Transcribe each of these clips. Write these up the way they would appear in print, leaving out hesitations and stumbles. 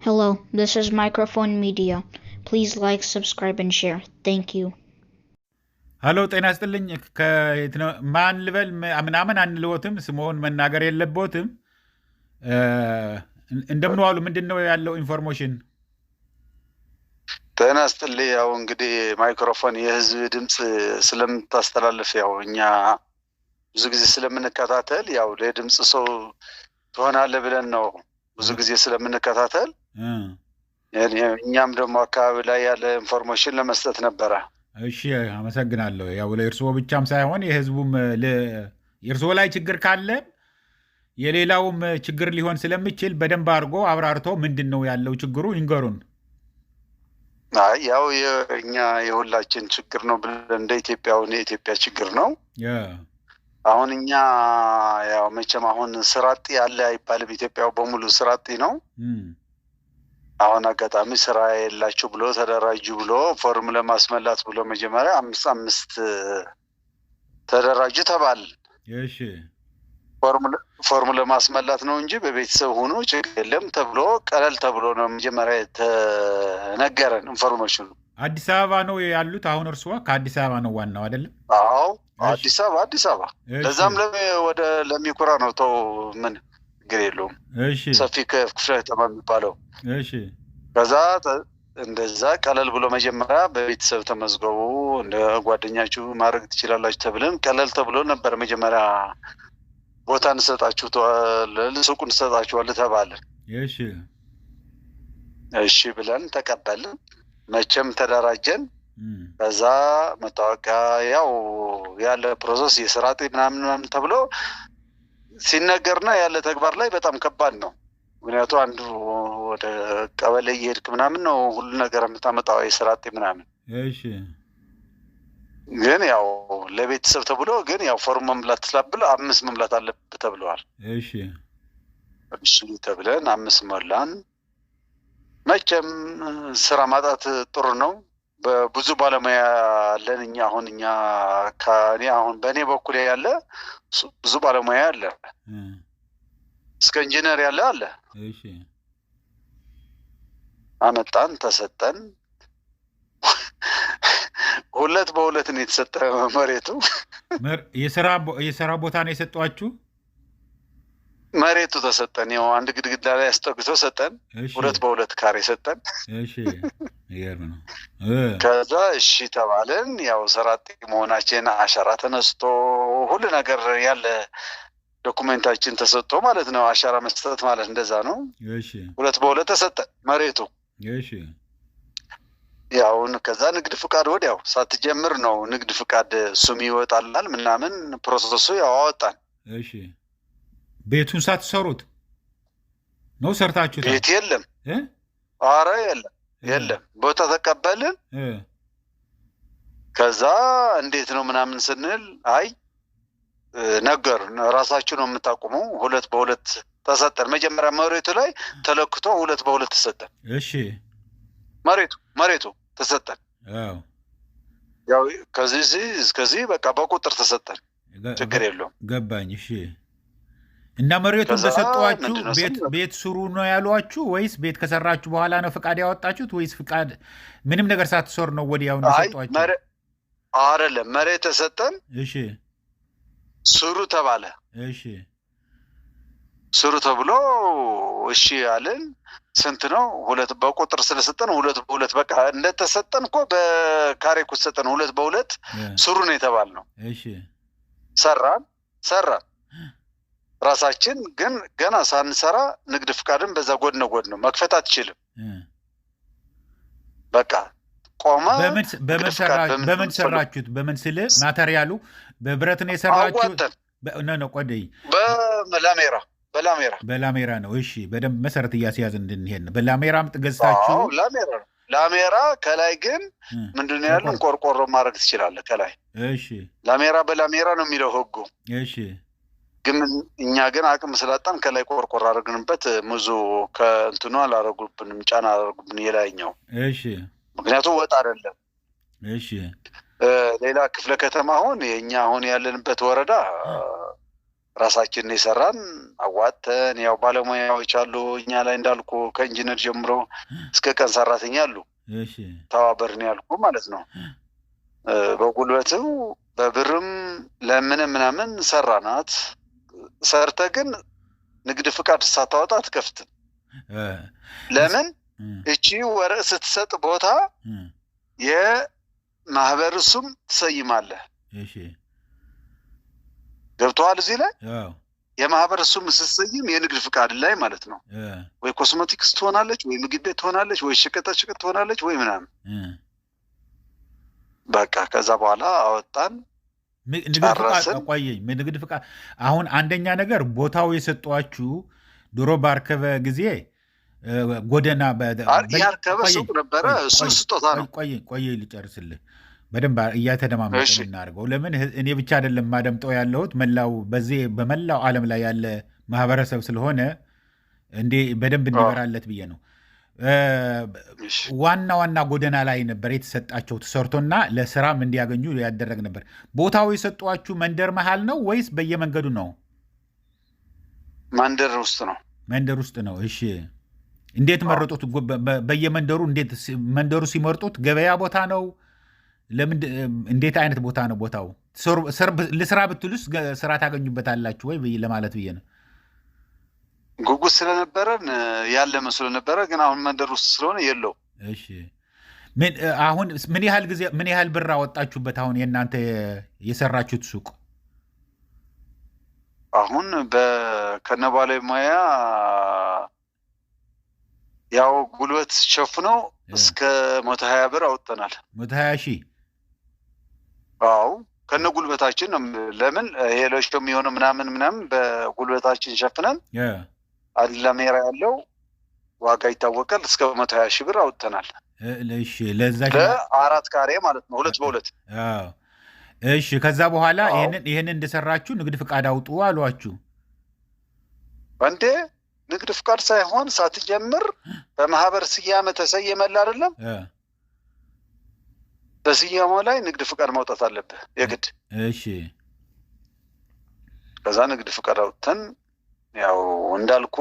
Hello, this is Microphone Media. Please like, subscribe, and share. Thank you. ሀሎ ጤና ይስጥልኝ። ማን ልበል ምናምን አንልዎትም፣ ስምዎን መናገር የለብዎትም። እንደምን ዋሉ? ምንድን ነው ያለው ኢንፎርሜሽን? ጤና ይስጥልኝ። ያው እንግዲህ ማይክሮፎን የህዝብ ድምፅ ስለምታስተላልፍ ያው እኛ ብዙ ጊዜ ስለምንከታተል ያው ለድምፅ ሰው ትሆናለህ ብለን ነው ብዙ ጊዜ ስለምንከታተል እኛም ደግሞ አካባቢ ላይ ያለ ኢንፎርሜሽን ለመስጠት ነበረ። እሺ አመሰግናለሁ። ያው ለእርስዎ ብቻም ሳይሆን የህዝቡም የእርስዎ ላይ ችግር ካለ የሌላውም ችግር ሊሆን ስለሚችል በደንብ አድርጎ አብራርቶ ምንድን ነው ያለው ችግሩ ይንገሩን። ያው የእኛ የሁላችን ችግር ነው ብለን እንደ ኢትዮጵያውን የኢትዮጵያ ችግር ነው። አሁን እኛ ያው መቼም አሁን ስራጤ ያለ አይባልም። ኢትዮጵያው በሙሉ ስራጤ ነው። አሁን አጋጣሚ ስራ የላችሁ ብሎ ተደራጁ ብሎ ፎርም ለማስመላት ብሎ መጀመሪያ አምስት ተደራጁ ተባል። እሺ ፎርም ለማስመላት ነው እንጂ በቤተሰብ ሆኖ ችግር የለም ተብሎ ቀለል ተብሎ ነው መጀመሪያ የተነገረን ኢንፎርሜሽኑ። አዲስ አበባ ነው ያሉት አሁን እርስዎ? ከአዲስ አበባ ነው ዋናው አይደለም? አዎ አዲስ አበባ። ለዛም ወደ ለሚኩራ ነው ተው ምን ችግር የለውም። ሰፊ ክፍለ ከተማ የሚባለው። ከዛ እንደዛ ቀለል ብሎ መጀመሪያ በቤተሰብ ተመዝገቡ እንደ ጓደኛችሁ ማድረግ ትችላላችሁ ተብለን ቀለል ተብሎ ነበር መጀመሪያ ቦታ እንሰጣችሁ ሱቁ እንሰጣችኋለን ተባልን። እሺ ብለን ተቀበልን። መቼም ተደራጀን። ከዛ መታወቂያ ያው ያለ ፕሮሰስ የስራጤ ምናምን ተብሎ ሲነገርና ያለ ተግባር ላይ በጣም ከባድ ነው። ምክንያቱ አንዱ ወደ ቀበሌ እየሄድክ ምናምን ነው ሁሉ ነገር የምታመጣው የስራጤ ምናምን። ግን ያው ለቤተሰብ ተብሎ ግን ያው ፎርም መምላት ስላብል 5 መምላት አለብህ ተብለዋል። እሺ ተብለን 5 ሞላን። መቼም ስራ ማጣት ጥሩ ነው። በብዙ ባለሙያ አለን እኛ አሁን በእኔ በኩል ያለ ብዙ ባለሙያ አለ። እስከ ኢንጂነር ያለ አለ። አመጣን ተሰጠን። 2 በ2 ነው የተሰጠ መሬቱ። የስራ ቦታ ነው የሰጧችሁ? መሬቱ ተሰጠን። ያው አንድ ግድግዳ ላይ አስጠግተው ሰጠን። 2 በ2 ካሬ ሰጠን። ከዛ እሺ ተባለን። ያው ሰራጤ መሆናችን አሻራ ተነስቶ ሁሉ ነገር ያለ ዶኩሜንታችን ተሰጥቶ ማለት ነው። አሻራ መስጠት ማለት እንደዛ ነው። 2 በ2 ተሰጠን መሬቱ። ያው ከዛ ንግድ ፍቃድ ወዲያው ሳትጀምር ነው ንግድ ፍቃድ ሱም ይወጣላል ምናምን ፕሮሰሱ ያው አወጣን። ቤቱን ሳትሰሩት ነው ሰርታችሁት? ቤት የለም። ኧረ የለም ቦታ ተቀበልን። ከዛ እንዴት ነው ምናምን ስንል አይ ነገሩን ራሳችሁ ነው የምታቆመው። 2 በ2 ተሰጠን። መጀመሪያ መሬቱ ላይ ተለክቶ 2 በ2 ተሰጠን። እሺ መሬቱ ተሰጠን። ያው ከዚህ በቃ በቁጥር ተሰጠን። ችግር የለውም። ገባኝ። እሺ እና መሬቱን በሰጧችሁ ቤት ስሩ ነው ያሏችሁ ወይስ ቤት ከሰራችሁ በኋላ ነው ፍቃድ ያወጣችሁት ወይስ ፍቃድ ምንም ነገር ሳትሰሩ ነው ወዲያው እንደሰጧችሁ? አይደለም መሬት ተሰጠን። እሺ ስሩ ተባለ። እሺ ስሩ ተብሎ እሺ አለን። ስንት ነው? 2 በቁጥር ስለሰጠን 2 በ2 በቃ እንደተሰጠን እኮ በካሬ እኮ ተሰጠን። 2 በ2 ስሩ ነው የተባልነው። እሺ ሰራን። ራሳችን ግን ገና ሳንሰራ ንግድ ፍቃድን በዛ ጎን ነው መክፈት አትችልም። በቃ ቆመ። በምን ሰራችሁት? በምን ስል ማቴሪያሉ በብረት ነው የሰራችሁት? ነው ቆደይ በላሜራ ነው። እሺ በደንብ መሰረት እያስያዝ እንድንሄድ ነው። በላሜራም ገዝታችሁ? ላሜራ ከላይ ግን ምንድነው ያለው ቆርቆሮ ማድረግ ትችላለህ ከላይ። እሺ በላሜራ ነው የሚለው ህጉ። እሺ ግን እኛ ግን አቅም ስላጣን ከላይ ቆርቆሮ አደረግንበት። ሙዙ ከእንትኑ አላረጉብንም፣ ጫና አላረጉብን የላይኛው። እሺ ምክንያቱም ወጥ አይደለም። እሺ ሌላ ክፍለ ከተማ አሁን የኛ አሁን ያለንበት ወረዳ ራሳችን የሰራን አዋጥተን ያው ባለሙያዎች አሉ እኛ ላይ እንዳልኩ ከኢንጂነር ጀምሮ እስከ ቀን ሰራተኛ አሉ። እሺ ተባበርን ያልኩ ማለት ነው። በጉልበትም በብርም ለምንም ምናምን ሰራናት። ሰርተ ግን ንግድ ፍቃድ ሳታወጣ አትከፍትም። ለምን? እቺ ወረቀት ስትሰጥ ቦታ የማህበር ስም ትሰይማለህ። እሺ ገብቶሃል? እዚህ ላይ የማህበር ስም ስትሰይም የንግድ ፍቃድ ላይ ማለት ነው ወይ ኮስሞቲክስ ትሆናለች ወይ ምግብ ቤት ትሆናለች ወይ ሸቀጣሸቀጥ ትሆናለች ወይ ምናምን። በቃ ከዛ በኋላ አወጣን። ንግድ ፍቃድ አሁን አንደኛ ነገር ቦታው የሰጧችሁ ድሮ ባርከበ ጊዜ ጎደና ያርከበ ሱቅ ነበረ። እሱ ስጦታ ነው። ቆይ ልጨርስልህ። በደንብ እያተደማመጠ እናድርገው። ለምን እኔ ብቻ አይደለም ማደምጠው ያለሁት በመላው ዓለም ላይ ያለ ማህበረሰብ ስለሆነ በደንብ እንዲበራለት ብዬ ነው። ዋና ዋና ጎደና ላይ ነበር የተሰጣቸው ተሰርቶና ለስራም እንዲያገኙ ያደረግ ነበር። ቦታው የሰጧችሁ መንደር መሃል ነው ወይስ በየመንገዱ ነው? መንደር ውስጥ ነው። መንደር ውስጥ ነው። እሺ እንዴት መረጡት? በየመንደሩ እንዴት መንደሩ ሲመርጡት ገበያ ቦታ ነው? እንዴት አይነት ቦታ ነው ቦታው? ልስራ ብትሉስ ስራ ታገኙበታላችሁ ወይ ለማለት ብዬ ነው። ጉጉት ስለነበረን ያለ መስሎ ነበረ፣ ግን አሁን መንደር ውስጥ ስለሆነ የለው። እሺ አሁን ምን ያህል ብር አወጣችሁበት? አሁን የእናንተ የሰራችሁት ሱቅ አሁን ከነባለሙያ ያው ጉልበት ሸፍነው እስከ 120 ብር አወጣናል። 120 ሺህ? አዎ ከነ ጉልበታችን ነው። ለምን ይሄ ለሽቶ የሚሆነው ምናምን በጉልበታችን ሸፍነን አላሜራ ያለው ዋጋ ይታወቃል። እስከ 120 ሺህ ብር አውጥተናል። እሺ ለዛ ለአራት ካሬ ማለት ነው፣ 2 በ2። አዎ እሺ። ከዛ በኋላ ይሄንን እንደሰራችሁ ንግድ ፍቃድ አውጡ አሏችሁ እንዴ? ንግድ ፍቃድ ሳይሆን ሳትጀምር በማህበር ስያሜ ተሰየመል አይደለም? በስያሜው ላይ ንግድ ፍቃድ ማውጣት አለብህ የግድ። እሺ ከዛ ንግድ ፍቃድ አውጥተን ያው እንዳልኩ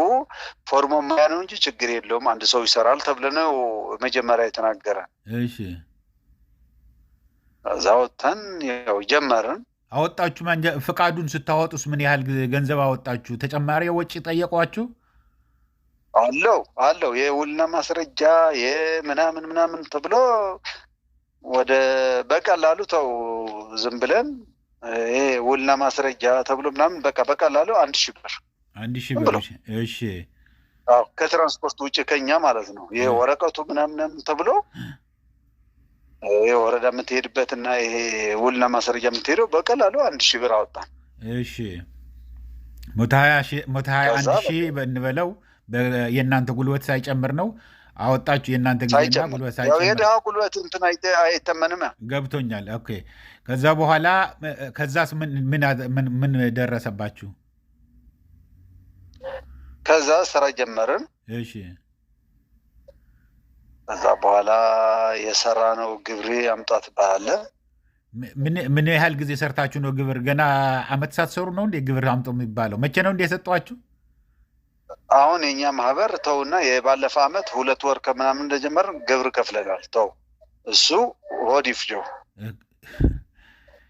ፎርሞ ማያ ነው እንጂ ችግር የለውም አንድ ሰው ይሰራል ተብለነው መጀመሪያ የተናገረ። እሺ ከዛ ወጥተን ያው ጀመርን። አወጣችሁ። ፍቃዱን ስታወጡስ ምን ያህል ገንዘብ አወጣችሁ? ተጨማሪ ወጪ ጠየቋችሁ? አለው የውልና ማስረጃ የምናምን ተብሎ ወደ በቀላሉ ተው ዝም ብለን ይሄ ውልና ማስረጃ ተብሎ ምናምን በቀላሉ 1000 ብር 1000 ብር። እሺ ከትራንስፖርት ውጭ ከኛ ማለት ነው። ይሄ ወረቀቱ ምናምን ተብሎ ይሄ ወረዳ የምትሄድበትና ይሄ ውልና ማስረጃ የምትሄደው በቀላሉ 1000 ብር አወጣን። እሺ 121 ሺህ እንበለው የእናንተ ጉልበት ሳይጨምር ነው አወጣችሁ። የእናንተ ጊዜና ጉልበት ሳይጨምር ያው የድሃ ጉልበት እንትን አይተመንም። ገብቶኛል። ኦኬ ከዛ በኋላ ከዛስ ምን ደረሰባችሁ? ከዛ ስራ ጀመርን። እሺ ከዛ በኋላ የሰራ ነው ግብር አምጣት ባለ ምን ያህል ጊዜ ሰርታችሁ ነው ግብር? ገና አመት ሳትሰሩ ነው እንዴ ግብር አምጦ የሚባለው? መቼ ነው እንዴ የሰጧችሁ? አሁን የኛ ማህበር ተውና የባለፈ አመት 2 ወር ከምናምን እንደጀመር ግብር ከፍለናል። ተው እሱ ሆዲፍ ጆ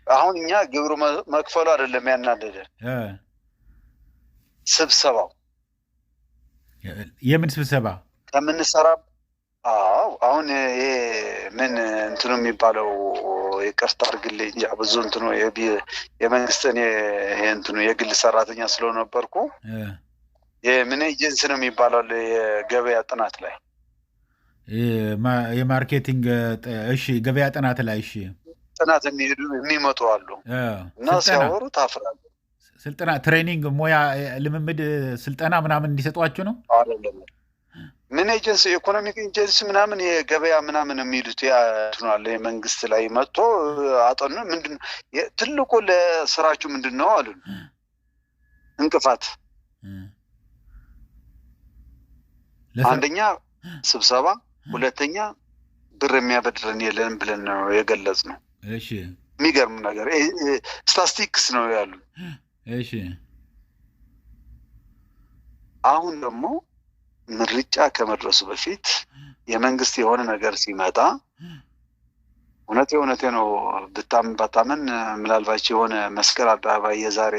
አሁን እኛ ግብሩ መክፈሉ አይደለም ያናደደን፣ ስብሰባው። የምን ስብሰባ? ከምንሰራ አሁን ይሄ ምን እንትኑ የሚባለው ይቅርታ አድርግልኝ እንጂ ብዙ እንትኑ የመንግስት እንትኑ የግል ሰራተኛ ስለነበርኩ የምን ኤጀንሲ ነው የሚባለው የገበያ ጥናት ላይ የማርኬቲንግ እሺ፣ ገበያ ጥናት ላይ እሺ፣ ጥናት የሚመጡ አሉ እና ሲያወሩ ታፍራለህ። ስልጠና፣ ትሬኒንግ፣ ሙያ ልምምድ ስልጠና ምናምን እንዲሰጧችሁ ነው አይደለም? ምን ኤጀንሲ ኢኮኖሚክ ኤጀንሲ ምናምን የገበያ ምናምን የሚሉት ያትናል። የመንግስት ላይ መጥቶ አጠኑ። ምንድን ትልቁ ለስራችሁ ምንድን ነው አሉ። እንቅፋት አንደኛ ስብሰባ፣ ሁለተኛ ብር የሚያበድረን የለንም ብለን ነው የገለጽ ነው። እሺ፣ የሚገርም ነገር ስታቲስቲክስ ነው ያሉ። እሺ፣ አሁን ደግሞ ምርጫ ከመድረሱ በፊት የመንግስት የሆነ ነገር ሲመጣ እውነቴ ነው ባታምን ምናልባት የሆነ መስቀል አደባባይ የዛሬ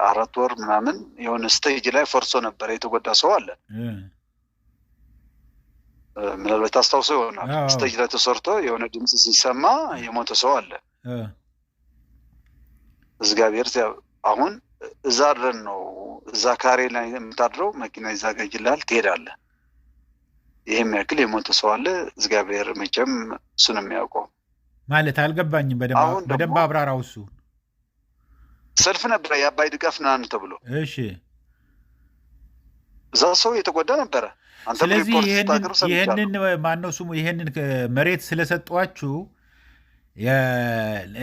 4 ወር ምናምን የሆነ ስቴጅ ላይ ፈርሶ ነበር የተጎዳ ሰው አለ። ምናልባት ታስታውሰው ይሆናል። ስቴጅ ላይ ተሰርቶ የሆነ ድምጽ ሲሰማ የሞተ ሰው አለ። እግዚአብሔር አሁን እዛ አይደል ነው እዛ ካሬ ላይ የምታድረው መኪና ይዛጋጅልሃል ትሄዳለህ። ይሄም ያክል የሞተ ሰው አለ። እግዚአብሔር መቼም እሱን የሚያውቀው ማለት አልገባኝም። በደንብ አብራራው። እሱ ሰልፍ ነበር የአባይ ድጋፍ ምናምን ተብሎ። እሺ እዛ ሰው የተጎዳ ነበረ። ስለዚህ ይሄንን ማነው ስሙ ይሄንን መሬት ስለሰጧችሁ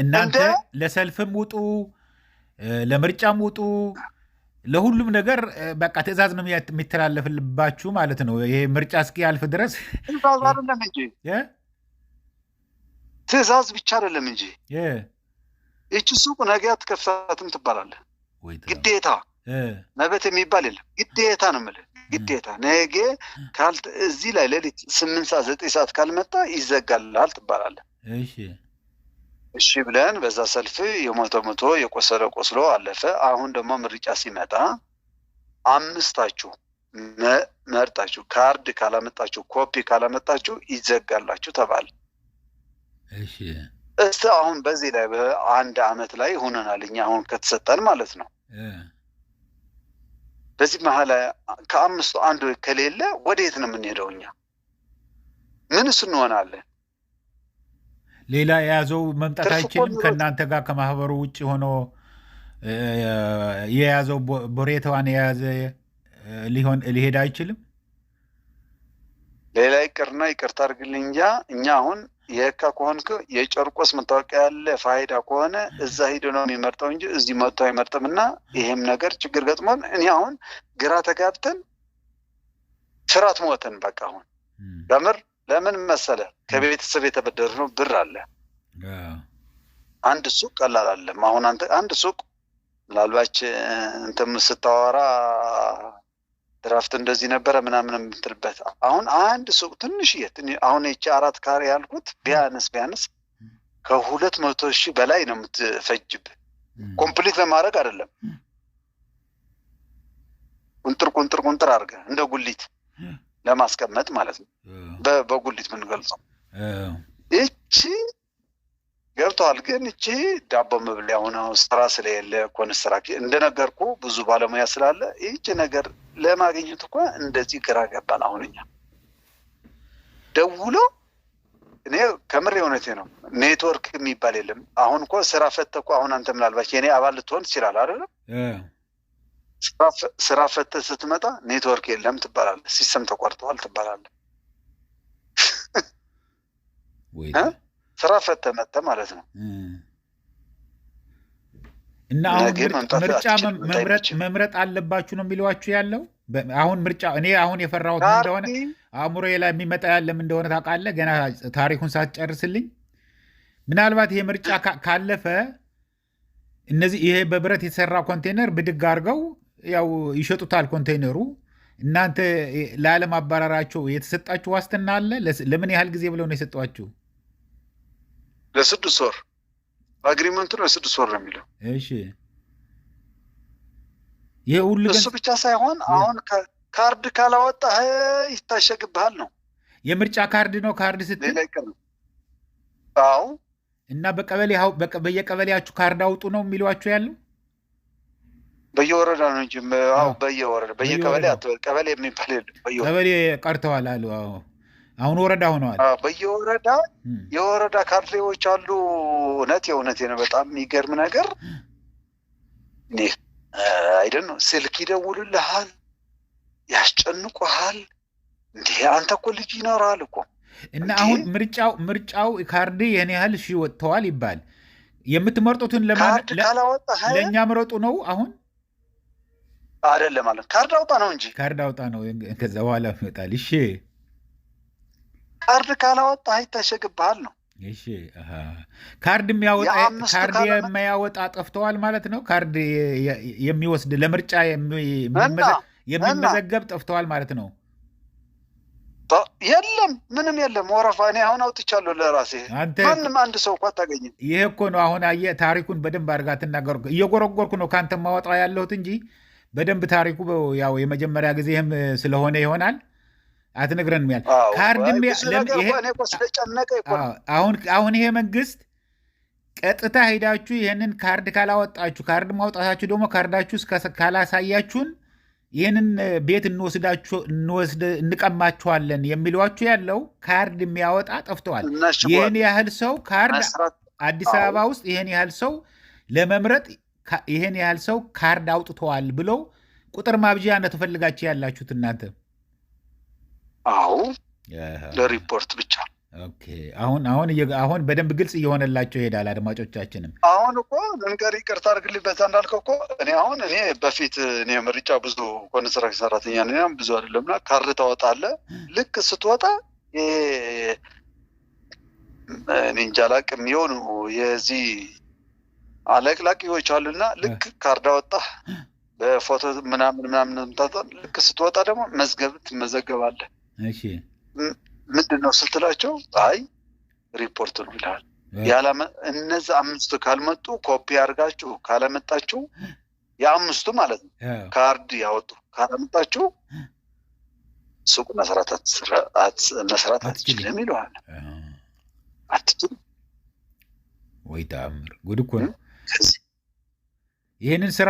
እናንተ ለሰልፍም ውጡ ለምርጫም ውጡ ለሁሉም ነገር በቃ ትዕዛዝ ነው የሚተላለፍልባችሁ ማለት ነው። ይሄ ምርጫ እስኪያልፍ ድረስ ትዕዛዝ አይደለም እንጂ ትዕዛዝ ብቻ አይደለም እንጂ እቺ ሱቅ ነገ አትከፍታትም ትባላለህ። ግዴታ መብት የሚባል የለም። ግዴታ ነው የምልህ። ግዴታ ነገ እዚህ ላይ ሌሊት 8 ሰዓት 9 ሰዓት ካልመጣ ይዘጋልሃል ትባላለህ። እሺ ብለን በዛ ሰልፍ የሞተ የቆሰለ ቆስሎ አለፈ። አሁን ደግሞ ምርጫ ሲመጣ 5ታችሁ መርጣችሁ ካርድ ካላመጣችሁ ኮፒ ካላመጣችሁ ይዘጋላችሁ ተባለ። እሺ እስቲ አሁን በዚህ ላይ በአንድ አመት ላይ ሆነናል እኛ አሁን ከተሰጠን ማለት ነው። በዚህ መሀል ከ5 አንዱ ከሌለ ወዴት ነው የምንሄደው? እኛ ምንስ እንሆናለን? ሌላ የያዘው መምጣት አይችልም? ከእናንተ ጋር ከማህበሩ ውጭ ሆኖ የያዘው ቦሬታዋን የያዘ ሊሄድ አይችልም? ሌላ ይቅርና ይቅርታ አድርግልኝ እንጃ እኛ አሁን የካ ከሆንክ የጨርቆስ መታወቂያ ያለ ፋይዳ ከሆነ እዛ ሄዶ ነው የሚመርጠው እንጂ እዚህ መጥቶ አይመርጥምና ይሄም ነገር ችግር ገጥሞን እኔ አሁን ግራ ተጋብተን ፍራት ሞተን በቃ አሁን ለምን መሰለ ከቤተሰብ የተበደርነው ብር አለ። አንድ ሱቅ ቀላል አይደለም። አሁን አንድ ሱቅ ምናልባት እንተም ስታወራ ድራፍት እንደዚህ ነበረ ምናምን የምትልበት አሁን አንድ ሱቅ ትንሽ አሁን እቺ 4 ካሬ ያልኩት ቢያንስ ከ200,000 በላይ ነው የምትፈጅብ። ኮምፕሊት ለማድረግ አይደለም ቁንጥር አድርገ እንደ ጉሊት ለማስቀመጥ ማለት ነው። በጉሊት ምን ገልጸው እቺ ገብቷል። ግን እቺ ዳቦ መብለያ ሆነ ስራ ስለሌለ ኮንስትራክሽን እንደነገርኩ ብዙ ባለሙያ ስላለ እቺ ነገር ለማግኘት እኮ እንደዚህ ግራ ገባን። አሁን እኛ ደውሎ እኔ ከምር የሆነቴ ነው ኔትወርክ የሚባል የለም። አሁን እኮ ስራ ፈተህ እኮ አሁን አንተ ምናልባት የኔ አባል ልትሆን ትችላለህ አይደል? ስራ ፈተህ ስትመጣ ኔትወርክ የለም ትባላለህ። ሲስተም ተቋርጧል ትባላለህ። ስራ ፈተህ መጥተህ ማለት ነው። እና አሁን ምርጫ መምረጥ አለባችሁ ነው የሚሏችሁ ያለው። አሁን ምርጫ እኔ አሁን የፈራሁት እንደሆነ አእምሮዬ ላይ የሚመጣ ያለም እንደሆነ ታውቃለህ። ገና ታሪኩን ሳትጨርስልኝ ምናልባት ይሄ ምርጫ ካለፈ እነዚህ ይሄ በብረት የተሰራ ኮንቴነር ብድግ አድርገው ያው ይሸጡታል ኮንቴነሩ። እናንተ ለዓለም አባራራቸው የተሰጣችሁ ዋስትና አለ? ለምን ያህል ጊዜ ብለው ነው የሰጧችሁ? ለ6 ወር አግሪመንቱ ነው 6 ወር ነው የሚለው። እሺ ይሄ ሁሉ እሱ ብቻ ሳይሆን አሁን ካርድ ካላወጣህ ይታሸግብሃል ነው። የምርጫ ካርድ ነው ካርድ ስትል? አዎ። እና በየቀበሌያችሁ ካርድ አውጡ ነው የሚሏችሁ ያለው? በየወረዳ ነው እንጂ አዎ በየቀበሌ ቀበሌ የሚባል የለም። ቀበሌ ቀርተዋል አሉ። አዎ አሁን ወረዳ ሆነዋል። በየወረዳ የወረዳ ካድሬዎች አሉ። እውነቴ ነው። በጣም የሚገርም ነገር እኔ አይደል ስልክ ይደውልልሃል፣ ያስጨንቁሃል። እንዴ አንተ እኮ ልጅ ይኖራል እኮ። እና አሁን ምርጫው ካርድ የኔ ያህል ወጥተዋል ይባል የምትመርጡትን ለእኛ ምረጡ ነው አሁን አይደለም ማለት ካርድ አውጣ ነው እንጂ ካርድ አውጣ ነው። ከዛ በኋላ ይመጣል። እሺ ካርድ ካላወጣ አይታሸግብሃል ነው። እሺ ካርድ የማያወጣ ጠፍተዋል ማለት ነው። ካርድ የሚወስድ ለምርጫ የሚመዘገብ ጠፍተዋል ማለት ነው። የለም ምንም የለም። ወረፋ እኔ አሁን አውጥቻለሁ ለራሴ። ማንም አንድ ሰው እኮ አታገኝም። ይሄ እኮ ነው አሁን አየህ፣ ታሪኩን በደንብ አድርጋ ትናገር። እየጎረጎርኩ ነው ከአንተ ማወጣው ያለሁት እንጂ በደንብ ታሪኩ ያው የመጀመሪያ ጊዜህም ስለሆነ ይሆናል አትነግረንም ያል ካርድም አሁን ይሄ መንግስት ቀጥታ ሄዳችሁ ይህንን ካርድ ካላወጣችሁ፣ ካርድ ማውጣታችሁ ደግሞ ካርዳችሁ ካላሳያችሁን ይህንን ቤት እንቀማችኋለን የሚሏችሁ ያለው ካርድ የሚያወጣ ጠፍተዋል። ይህን ያህል ሰው ካርድ አዲስ አበባ ውስጥ ይህን ያህል ሰው ለመምረጥ ይህን ያህል ሰው ካርድ አውጥተዋል ብለው ቁጥር ማብዣ ነው ተፈልጋችሁ ያላችሁት እናንተ። አዎ ለሪፖርት ብቻ። ኦኬ አሁን በደንብ ግልጽ እየሆነላቸው ይሄዳል። አድማጮቻችንም አሁን እኮ መንገር ይቅርታ አድርግልኝ በዛ እንዳልከው እኮ እኔ በፊት እኔ ምርጫ ብዙ ኮንስትራክሽን ሰራተኛ ነኝ፣ ብዙ አይደለምና ካርድ ታወጣለህ። ልክ ስትወጣ እንጃ አላቅም የሆኑ የዚህ አለቅላቂዎች አሉና ልክ ካርድ አወጣህ በፎቶ ምናምን ልክ ስትወጣ ደግሞ መዝገብ ትመዘገባለህ። እሺ ምንድን ነው ስትላቸው አይ ሪፖርት ነው ይላል። እነዚህ አምስቱ ካልመጡ ኮፒ አድርጋችሁ ካለመጣችሁ የአምስቱ ማለት ነው ካርድ ያወጡ ካለመጣችሁ ሱቅ መስራት አትችልም ይለዋል። አትችልም ወይ ተአምር! ጉድ እኮ ነው። ይህንን ስራ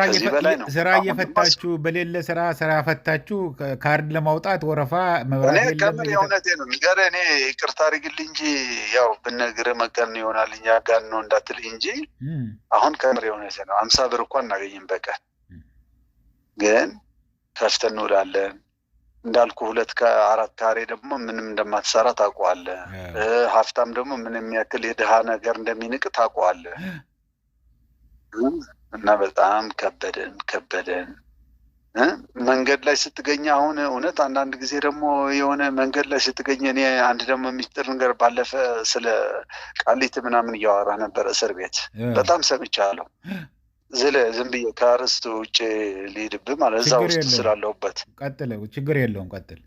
እየፈታችሁ በሌለ ስራ ፈታችሁ ካርድ ለማውጣት ወረፋ መብራት የለም። ከምር የእውነቴ ነው ንገረህ። እኔ ይቅርታ አድርግልኝ እንጂ ያው ብነግርህ መጋን ይሆናል እኛ ጋር ነው እንዳትልኝ እንጂ አሁን ከምር የእውነቴ ነው 50 ብር እንኳን እናገኝም በቀን። ግን ከፍተን እንውላለን እንዳልኩ 2-4 ካሬ ደግሞ ምንም እንደማትሰራ ታውቀዋለህ። ሀብታም ደግሞ ምንም ያክል የድሃ ነገር እንደሚንቅ ታውቀዋለህ። እና በጣም ከበደን መንገድ ላይ ስትገኝ። አሁን እውነት አንዳንድ ጊዜ ደግሞ የሆነ መንገድ ላይ ስትገኝ እኔ አንድ ደግሞ የሚስጥር ነገር ባለፈ ስለ ቃሊት ምናምን እያወራ ነበር እስር ቤት በጣም ሰምቻለሁ። ዝም ብዬ ከአርስቱ ውጭ ሊሄድብህ ማለት እዛ ውስጥ ስላለሁበት ቀጥለው ችግር የለውም ቀጥል።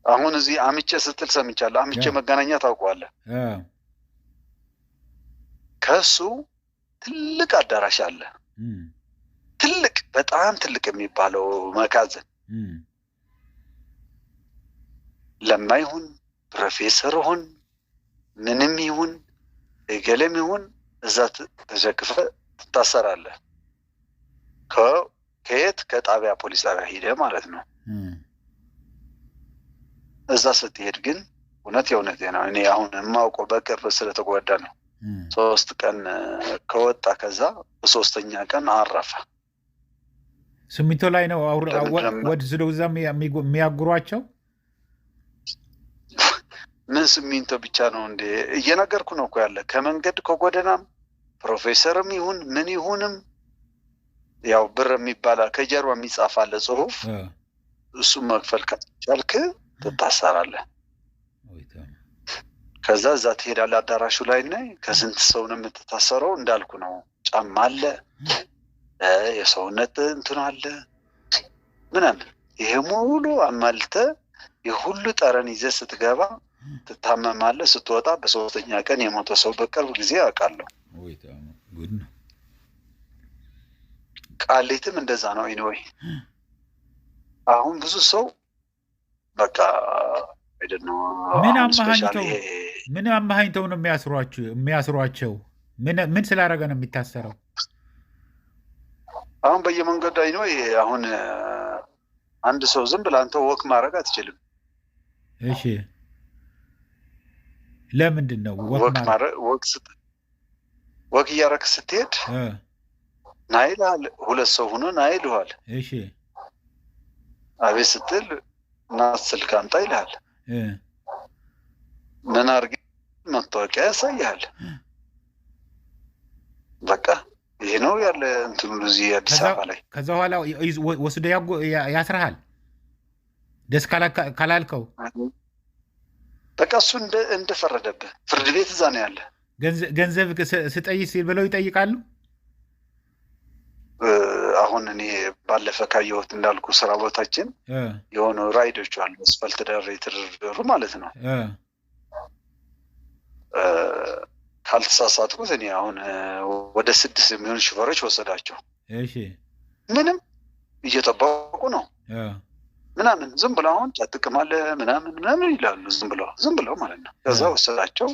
አሁን እዚህ አምቼ ስትል ሰምቻለሁ። አምቼ መገናኛ ታውቀዋለህ? ከሱ ትልቅ አዳራሽ አለ። ትልቅ በጣም ትልቅ የሚባለው መጋዘን ለማ ይሁን ፕሮፌሰር ይሁን ምንም ይሁን ገለም ይሁን እዛ ተሸክፈ ትታሰራለህ። ከየት ከጣቢያ ፖሊስ ጣቢያ ሄደ ማለት ነው። እዛ ስትሄድ ግን የእውነቴ ነው። እኔ አሁን የማውቀው በቅርብ ስለተጎዳ ነው። 3 ቀን ከወጣ ከዛ በሶስተኛ ቀን አረፈ። ስሚንቶ ላይ ነው ወድስደው እዛ የሚያጉሯቸው። ምን ስሚንቶ ብቻ ነው እንዴ? እየነገርኩ ነው እኮ ያለ ከመንገድ ከጎደናም ፕሮፌሰርም ይሁን ምን ይሁንም ያው ብር የሚባል ከጀርባ የሚጻፍ አለ ጽሁፍ። እሱም መክፈል ካልቻልክ ትታሰራለህ። ከዛ እዛ ትሄዳለህ አዳራሹ ላይ እና ከስንት ሰው ነው የምትታሰረው? እንዳልኩ ነው። ጫማ አለ፣ የሰውነት እንትን አለ ምናምን። ይሄ ሙሉ አማልተህ የሁሉ ጠረን ይዘህ ስትገባ ትታመማለህ። ስትወጣ በሶስተኛ ቀን የሞተ ሰው በቅርብ ጊዜ አውቃለሁ። ቃሊትም እንደዛ ነው። ኢንወይ አሁን ብዙ ሰው በቃ አይደለም ምን አማሃኝተው ነው የሚያስሯቸው? ምን ስላደረገ ነው የሚታሰረው? አሁን በየመንገዱ ላይ ነው። አሁን አንድ ሰው ዝም ብለህ አንተ ወክ ማድረግ አትችልም። እሺ ለምንድን ነው ወክ እያደረግህ ስትሄድ ና ይልሃል። 2 ሰው ሆኖ ና ይልሃል። እሺ አቤት ስትል እና ስልክ አምጣ ይልሃል። ምን አድርጌ መታወቂያ ያሳይሃል። በቃ ይሄ ነው ያለ እንትኑ እዚህ አዲስ አበባ ላይ። ከዛ በኋላ ወስዶ ያስርሃል ደስ ካላልከው። በቃ እሱ እንደፈረደብህ ፍርድ ቤት እዛ ነው ያለ። ገንዘብ ስጠይ ሲል ብለው ይጠይቃሉ። አሁን እኔ ባለፈ ካየሁት እንዳልኩ ስራ ቦታችን የሆኑ ራይዶች አሉ፣ አስፋልት ዳር የተደረደሩ ማለት ነው። ካልተሳሳትኩት እኔ አሁን ወደ 6 የሚሆኑ ሹፌሮች ወሰዳቸው። ምንም እየጠበቁ ነው ምናምን ዝም ብለው አሁን ጫጥቅማለ ምናምን ይላሉ። ዝም ብለው ማለት ነው። ከዛ ወሰዳቸው።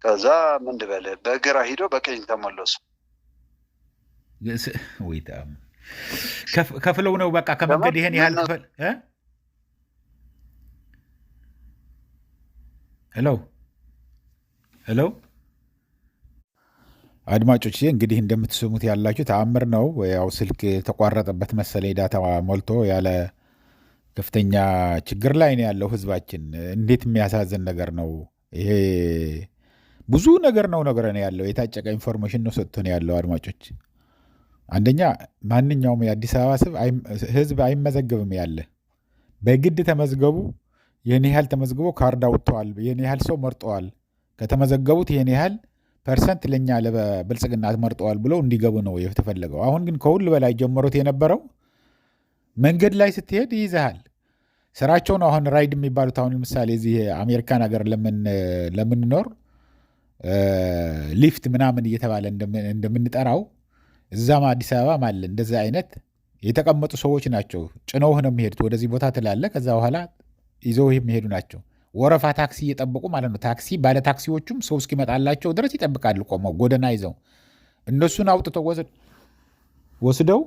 ከዛ ምን ልበል በግራ ሂዶ በቀኝ ተመለሱ። ወይታም ከፍለው ነው በቃ ከመንገድ ይሄን ያህል ክፈል። ሄሎ አድማጮች፣ እንግዲህ እንደምትሰሙት ያላችሁ ተአምር ነው። ያው ስልክ ተቋረጠበት መሰለኝ ዳታ ሞልቶ ያለ ከፍተኛ ችግር ላይ ነው ያለው ህዝባችን። እንዴት የሚያሳዝን ነገር ነው ይሄ! ብዙ ነገር ነው ያለው። የታጨቀ ኢንፎርሜሽን ነው ሰጥቶ ነው ያለው። አድማጮች፣ አንደኛ ማንኛውም የአዲስ አበባ ህዝብ አይመዘገብም ያለ በግድ ተመዝገቡ፣ የኔ ያህል ተመዝግቦ ካርድ አውጥተዋል፣ የኔ ያህል ሰው መርጠዋል፣ ከተመዘገቡት የኔ ያህል ፐርሰንት ለኛ ለብልጽግና መርጠዋል ብለው እንዲገቡ ነው የተፈለገው። አሁን ግን ከሁሉ በላይ ጀመሩት የነበረው መንገድ ላይ ስትሄድ ይይዝሃል። ስራቸው ነው። አሁን ራይድ የሚባሉት አሁን ለምሳሌ እዚህ አሜሪካን ሀገር ለምንኖር ሊፍት ምናምን እየተባለ እንደምንጠራው እዛም አዲስ አበባ አለ። እንደዚህ አይነት የተቀመጡ ሰዎች ናቸው። ጭነውህ ነው የሚሄዱት። ወደዚህ ቦታ ትላለህ፣ ከዛ በኋላ ይዘው የሚሄዱ ናቸው። ወረፋ ታክሲ እየጠበቁ ማለት ነው። ታክሲ ባለ ታክሲዎቹም ሰው እስኪመጣላቸው ድረስ ይጠብቃሉ ቆመው ጎደና ይዘው። እነሱን አውጥተው ወስደው